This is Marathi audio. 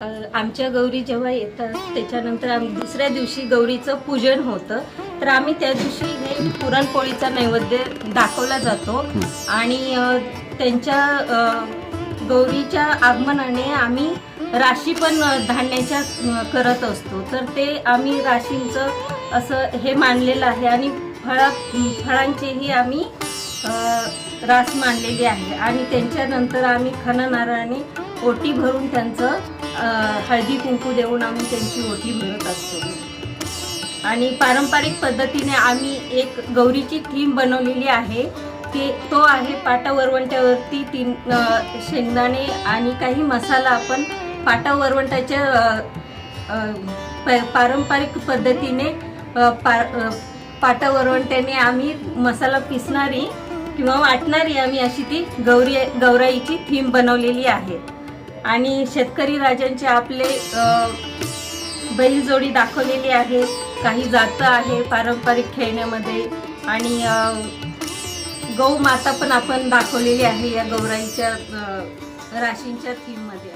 आमच्या गौरी जेव्हा येतात त्याच्यानंतर आम्ही दुसऱ्या दिवशी गौरीचं पूजन होतं, तर आम्ही त्या दिवशी हे पुरणपोळीचा नैवेद्य दाखवला जातो आणि त्यांच्या गौरीच्या आगमनाने आम्ही राशी पण धान्याच्या करत असतो। तर ते आम्ही राशींचं असं हे मानलेलं आहे आणि फळांचेही आम्ही रास मांडलेली आहे आणि त्यांच्यानंतर आम्ही खणनाराने ओटी भरून त्यांचं हळदी कुंकू देऊन आम्ही त्यांची ओटी भरत असतो। आणि पारंपरिक पद्धतीने आम्ही एक गौरीची थीम बनवलेली आहे, तो आहे पाटा वरवंट्यावरती 3 शेंगदाणे आणि काही मसाला आपण पाटा वरवंट्याच्या पारंपरिक पद्धतीने पाटा वरवंट्याने आम्ही मसाला पिसणारी किंवा वाटणारी आम्ही अशी ती गौराईची थीम बनवलेली आहे। आणि शेतकरी राजांचे आपले बैलजोडी दाखवलेली आहे, काही जातं आहे पारंपरिक खेळण्यामध्ये आणि गौ माता पण आपण दाखवलेली आहे या गौराईच्या राशींच्या थीममध्ये।